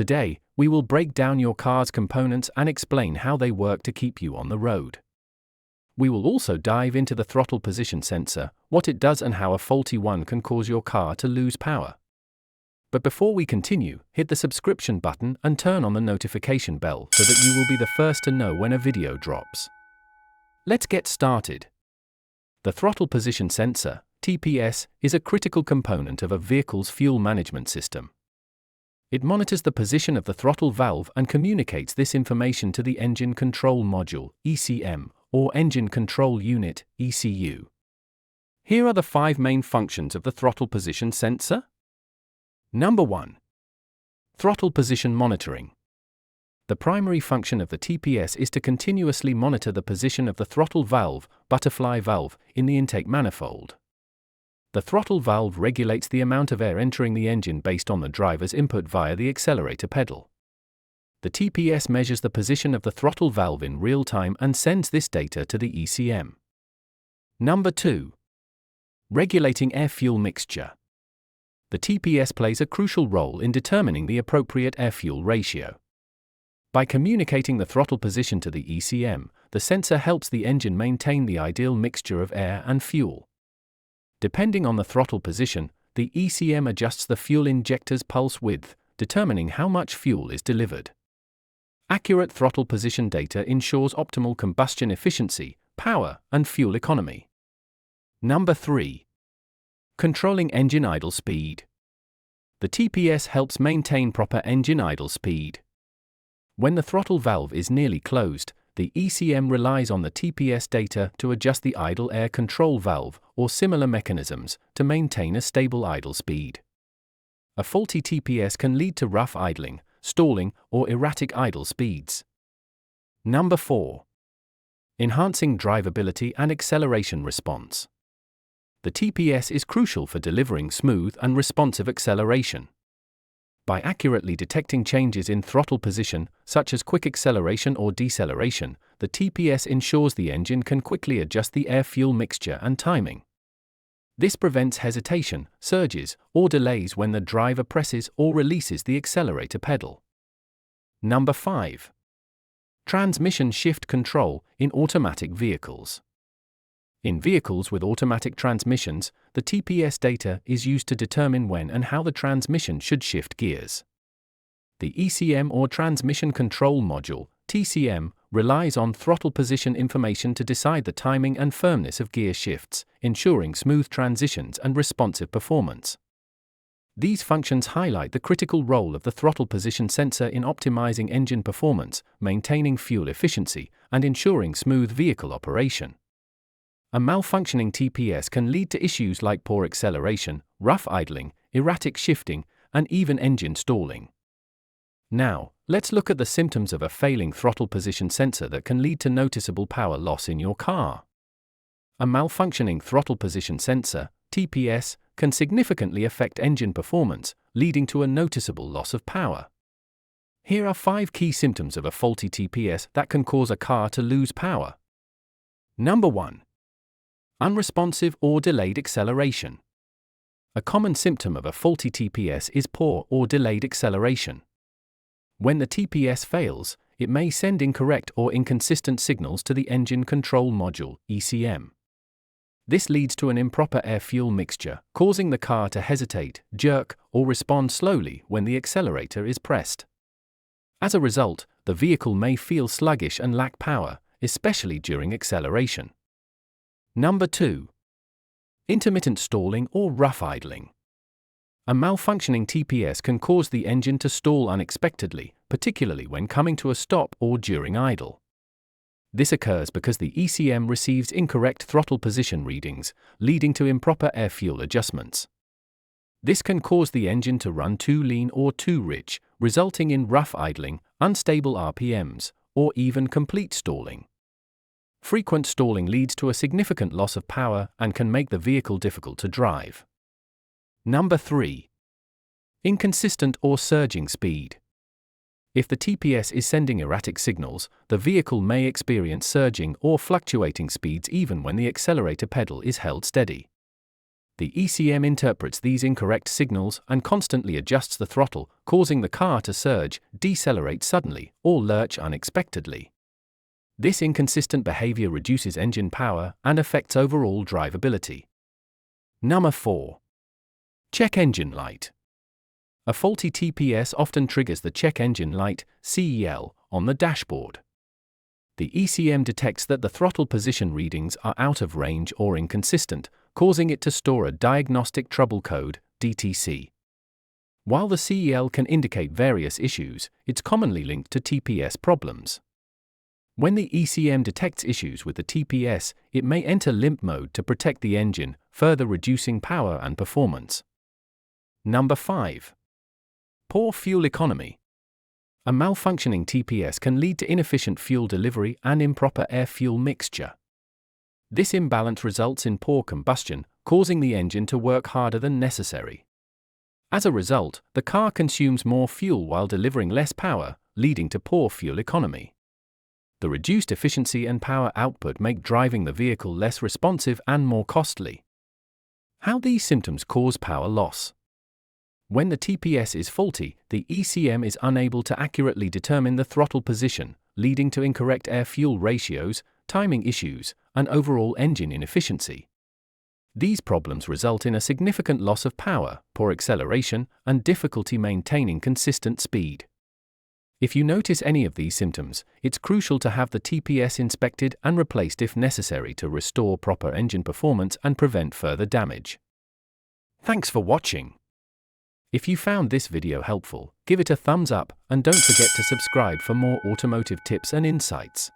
Today, we will break down your car's components and explain how they work to keep you on the road. We will also dive into the throttle position sensor, what it does and how a faulty one can cause your car to lose power. But before we continue, hit the subscription button and turn on the notification bell so that you will be the first to know when a video drops. Let's get started. The throttle position sensor, TPS, is a critical component of a vehicle's fuel management system. It monitors the position of the throttle valve and communicates this information to the engine control module, ECM, or engine control unit, ECU. Here are the 5 main functions of the throttle position sensor. Number 1. Throttle position monitoring. The primary function of the TPS is to continuously monitor the position of the throttle valve, butterfly valve, in the intake manifold. The throttle valve regulates the amount of air entering the engine based on the driver's input via the accelerator pedal. The TPS measures the position of the throttle valve in real time and sends this data to the ECM. Number 2. Regulating air-fuel mixture. The TPS plays a crucial role in determining the appropriate air-fuel ratio. By communicating the throttle position to the ECM, the sensor helps the engine maintain the ideal mixture of air and fuel. Depending on the throttle position, the ECM adjusts the fuel injector's pulse width, determining how much fuel is delivered. Accurate throttle position data ensures optimal combustion efficiency, power, and fuel economy. Number 3. Controlling engine idle speed. The TPS helps maintain proper engine idle speed. When the throttle valve is nearly closed, the ECM relies on the TPS data to adjust the idle air control valve or similar mechanisms to maintain a stable idle speed. A faulty TPS can lead to rough idling, stalling, or erratic idle speeds. Number 4. Enhancing drivability and acceleration response. The TPS is crucial for delivering smooth and responsive acceleration. By accurately detecting changes in throttle position, such as quick acceleration or deceleration, the TPS ensures the engine can quickly adjust the air-fuel mixture and timing. This prevents hesitation, surges, or delays when the driver presses or releases the accelerator pedal. Number 5. Transmission shift control in automatic vehicles. In vehicles with automatic transmissions, the TPS data is used to determine when and how the transmission should shift gears. The ECM or Transmission Control Module, TCM, relies on throttle position information to decide the timing and firmness of gear shifts, ensuring smooth transitions and responsive performance. These functions highlight the critical role of the throttle position sensor in optimizing engine performance, maintaining fuel efficiency, and ensuring smooth vehicle operation. A malfunctioning TPS can lead to issues like poor acceleration, rough idling, erratic shifting, and even engine stalling. Now, let's look at the symptoms of a failing throttle position sensor that can lead to noticeable power loss in your car. A malfunctioning throttle position sensor, TPS, can significantly affect engine performance, leading to a noticeable loss of power. Here are 5 key symptoms of a faulty TPS that can cause a car to lose power. Number 1. Unresponsive or delayed acceleration. A common symptom of a faulty TPS is poor or delayed acceleration. When the TPS fails, it may send incorrect or inconsistent signals to the engine control module, ECM. This leads to an improper air-fuel mixture, causing the car to hesitate, jerk, or respond slowly when the accelerator is pressed. As a result, the vehicle may feel sluggish and lack power, especially during acceleration. Number 2. Intermittent stalling or rough idling. A malfunctioning TPS can cause the engine to stall unexpectedly, particularly when coming to a stop or during idle. This occurs because the ECM receives incorrect throttle position readings, leading to improper air-fuel adjustments. This can cause the engine to run too lean or too rich, resulting in rough idling, unstable RPMs, or even complete stalling. Frequent stalling leads to a significant loss of power and can make the vehicle difficult to drive. Number 3. Inconsistent or surging speed. If the TPS is sending erratic signals, the vehicle may experience surging or fluctuating speeds even when the accelerator pedal is held steady. The ECM interprets these incorrect signals and constantly adjusts the throttle, causing the car to surge, decelerate suddenly, or lurch unexpectedly. This inconsistent behavior reduces engine power and affects overall drivability. Number 4. Check engine light. A faulty TPS often triggers the check engine light, CEL, on the dashboard. The ECM detects that the throttle position readings are out of range or inconsistent, causing it to store a diagnostic trouble code, DTC. While the CEL can indicate various issues, it's commonly linked to TPS problems. When the ECM detects issues with the TPS, it may enter limp mode to protect the engine, further reducing power and performance. Number 5. Poor fuel economy. A malfunctioning TPS can lead to inefficient fuel delivery and improper air-fuel mixture. This imbalance results in poor combustion, causing the engine to work harder than necessary. As a result, the car consumes more fuel while delivering less power, leading to poor fuel economy. The reduced efficiency and power output make driving the vehicle less responsive and more costly. How these symptoms cause power loss. When the TPS is faulty, the ECM is unable to accurately determine the throttle position, leading to incorrect air-fuel ratios, timing issues, and overall engine inefficiency. These problems result in a significant loss of power, poor acceleration, and difficulty maintaining consistent speed. If you notice any of these symptoms, it's crucial to have the TPS inspected and replaced if necessary to restore proper engine performance and prevent further damage. Thanks for watching. If you found this video helpful, give it a thumbs up and don't forget to subscribe for more automotive tips and insights.